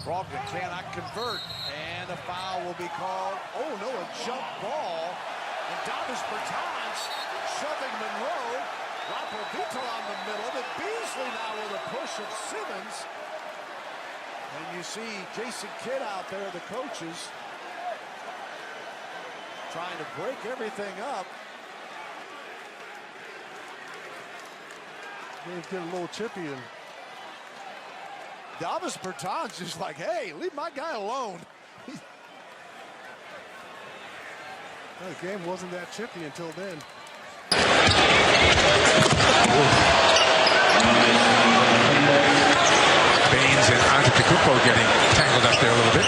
Brogdon cannot convert, and a foul will be called. Oh no, a jump ball. And Davis Bertans shoving Monroe. Rapovital on the middle, but Beasley now with a push of Simmons. And you see Jason Kidd out there, the coaches, trying to break everything up. Game's getting a little chippy, and Davis Bertans just like, hey, leave my guy alone. the game wasn't that chippy until then. Baines and Antetokounmpo getting tangled up there a little bit.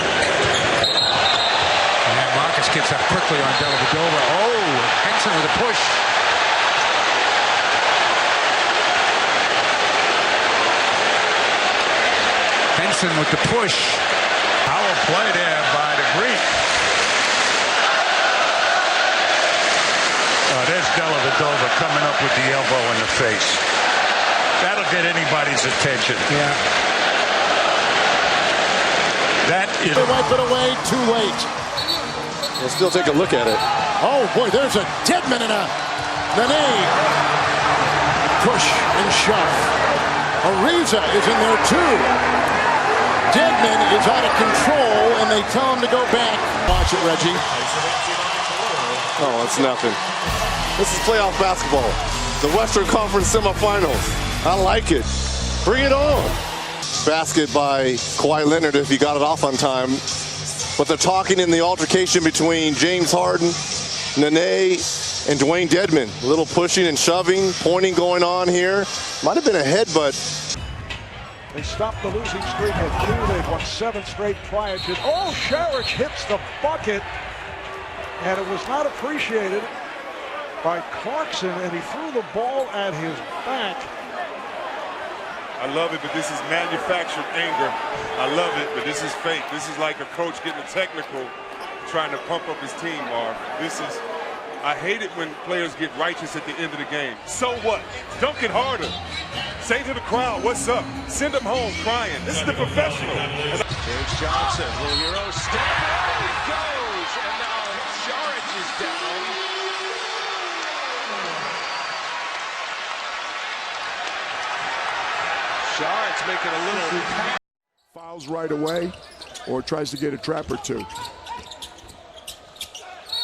And Marcus gets up quickly on Dellavedova. Oh, Henson with a push. Henson with the push. Power play there by the Greek. There's Dellavedova coming up with the elbow in the face. That'll get anybody's attention. Yeah. That is. They wipe it away too late. We'll still take a look at it. Oh boy, there's a Dedmon and a Nene. Push and shove. Ariza is in there too. Dedmon is out of control, and they tell him to go back. Watch it, Reggie. Oh, it's nothing. This is playoff basketball. The Western Conference semifinals. I like it. Bring it on. Basket by Kawhi Leonard if he got it off on time. But they're talking in the altercation between James Harden, Nene, and Dwayne Dedmon. A little pushing and shoving, pointing going on here. Might have been a headbutt. They stopped the losing streak at 2. They've won 7 straight prior to. Oh, Saric hits the bucket. And it was not appreciated by Clarkson, and he threw the ball at his back. I love it, but this is manufactured anger. I love it, but this is fake. This is like a coach getting a technical, trying to pump up his team, Marv. I hate it when players get righteous at the end of the game. So what? Dunk it harder. Say to the crowd, what's up? Send them home crying. This is the professional. James Johnson, little Euro step. There he goes, and now Saric is down. Saric's making a little Fouls right away, or tries to get a trap or two.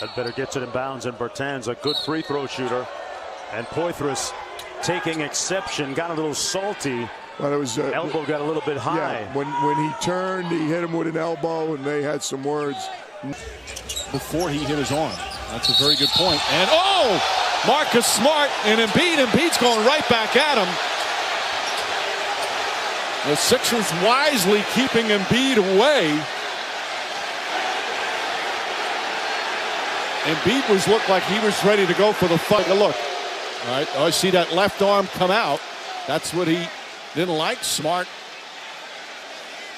That better gets it in bounds, and Bertans, a good free throw shooter. And Poitras taking exception, got a little salty. Well, it was elbow got a little bit high. Yeah, when he turned, he hit him with an elbow, and they had some words. Before he hit his arm. That's a very good point. And oh, Marcus Smart and Embiid's going right back at him. The Sixers wisely keeping Embiid away. Embiid looked like he was ready to go for the fight. Look, all right. Oh, I see that left arm come out. That's what he didn't like. Smart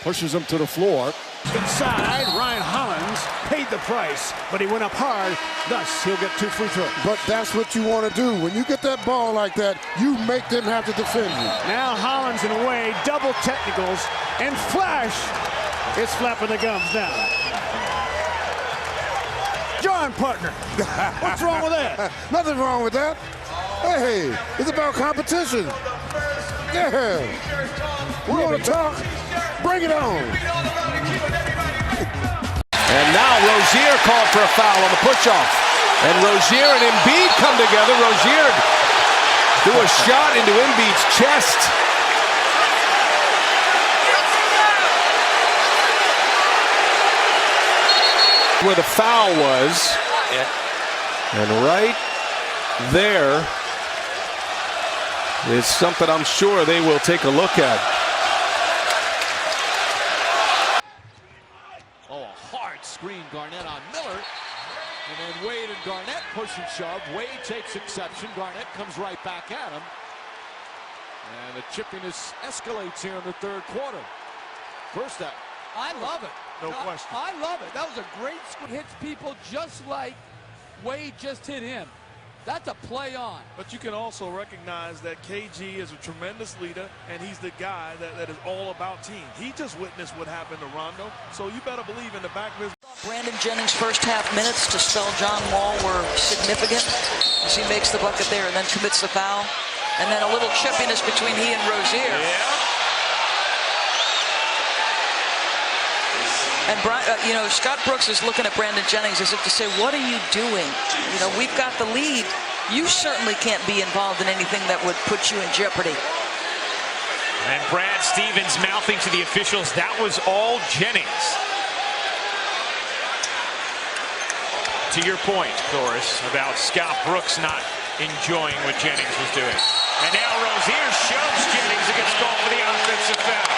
pushes him to the floor. inside. Ryan Hollins paid the price, but he went up hard. Thus, he'll get 2 free throws. But that's what you want to do. When you get that ball like that, you make them have to defend you. Now Hollins in a way, double technicals, and Flash is flapping the gums now. John, partner, what's wrong with that? Nothing wrong with that. Hey, it's about competition. Yeah. We want to talk? Bring it on. And now Rozier called for a foul on the push-off. And Rozier and Embiid come together. Rozier threw a shot into Embiid's chest. Where the foul was. And right there is something I'm sure they will take a look at. Oh, a hard screen, Garnett on Miller. And then Wade and Garnett push and shove. Wade takes exception. Garnett comes right back at him. And the chippiness escalates here in the third quarter. First out. I love it. No question. I love it. That was a great screen. Hits people just like Wade just hit him. That's a play on. But you can also recognize that KG is a tremendous leader, and he's the guy that is all about team. He just witnessed what happened to Rondo, so you better believe in the back of his... Brandon Jennings' first half minutes to spell John Wall were significant as he makes the bucket there and then commits the foul. And then a little chippiness between he and Rozier. And Scott Brooks is looking at Brandon Jennings as if to say, what are you doing? You know, we've got the lead. You certainly can't be involved in anything that would put you in jeopardy. And Brad Stevens mouthing to the officials, that was all Jennings. To your point, Doris, about Scott Brooks not enjoying what Jennings was doing. And now Rozier shoves Jennings and gets called for the offensive foul.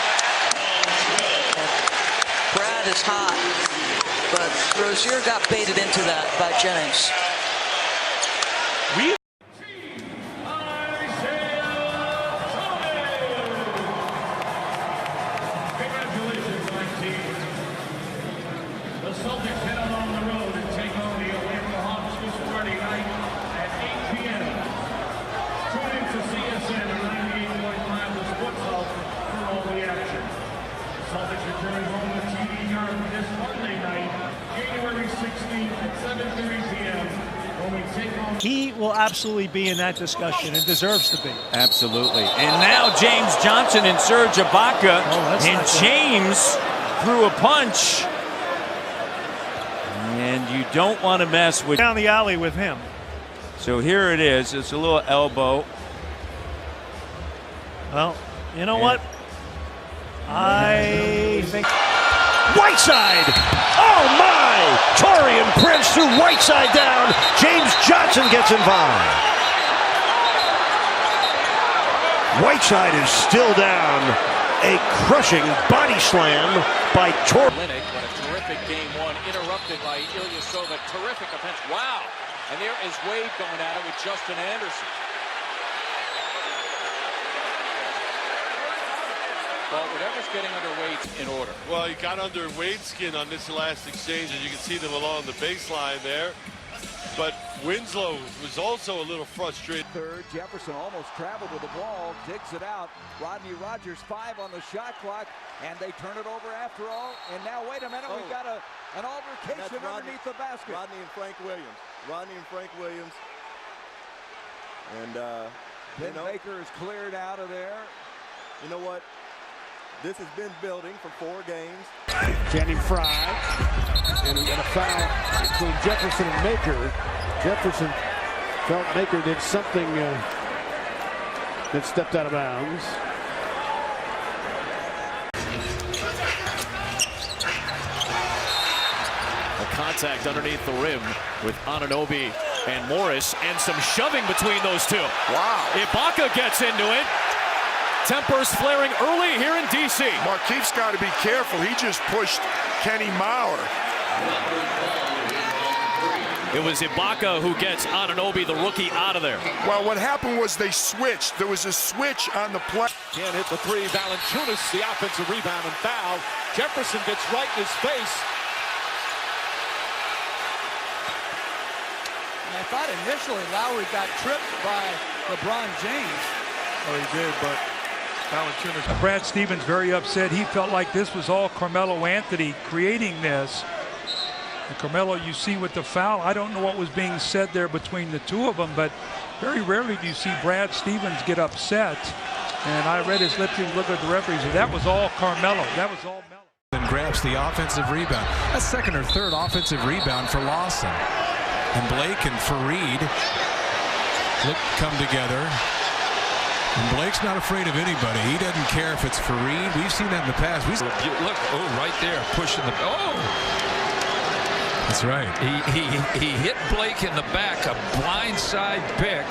Brad is hot, but Rozier got baited into that by Jennings. Congratulations, my team. The Celtics head out on the road and take on the Atlanta Hawks this Friday night at 8 p.m. Tune in to CSN 98.5 The Sports House for all the action. The Celtics return home to TD Garden this Monday night, January 16th at 7:30 p.m. when we take on... He will absolutely be in that discussion and deserves to be. Absolutely. And now James Johnson and Serge Ibaka. And James threw a punch. And you don't want to mess with... Down the alley with him. So here it is. It's a little elbow. Well, you know what? I think... Whiteside! Oh my! Taurean Prince threw Whiteside down. James Johnson gets involved. Whiteside is still down. A crushing body slam by Taurean. But a terrific game one, interrupted by Ilyasova. Terrific offense. Wow! And there is Wade going at it with Justin Anderson. Well, whatever's getting under Wade's in order. Well, he got under Wade's skin on this last exchange, and you can see them along the baseline there. But Winslow was also a little frustrated. Third, Jefferson almost traveled with the ball, digs it out. Rodney Rogers 5 on the shot clock, and they turn it over after all. And now, wait a minute, we've got an altercation underneath the basket. Rodney and Frank Williams. And, Ben Baker is cleared out of there. You know what? This has been building for 4 games. Channing Frye. And a foul between Jefferson and Maker. Jefferson felt Maker did something that stepped out of bounds. A contact underneath the rim with Anunoby and Morris, and some shoving between those two. Wow. Ibaka gets into it. Tempers flaring early here in D.C. Markeith's got to be careful. He just pushed Kenny Mauer. It was Ibaka who gets Anunoby, the rookie, out of there. Well, what happened was they switched. There was a switch on the play. Can't hit the three. Valanciunas, the offensive rebound and foul. Jefferson gets right in his face. And I thought initially Lowry got tripped by LeBron James. Oh, he did, but... Brad Stevens very upset. He felt like this was all Carmelo Anthony creating this. And Carmelo, you see with the foul, I don't know what was being said there between the two of them, but very rarely do you see Brad Stevens get upset. And I read his lips and looked at the referee. So that was all Carmelo. That was all Melo. And grabs the offensive rebound. A second or third offensive rebound for Lawson. And Blake and Fareed come together. And Blake's not afraid of anybody. He doesn't care if it's Fareed. We've seen that in the past. Look, right there, pushing the... That's right. He hit Blake in the back, a blindside pick.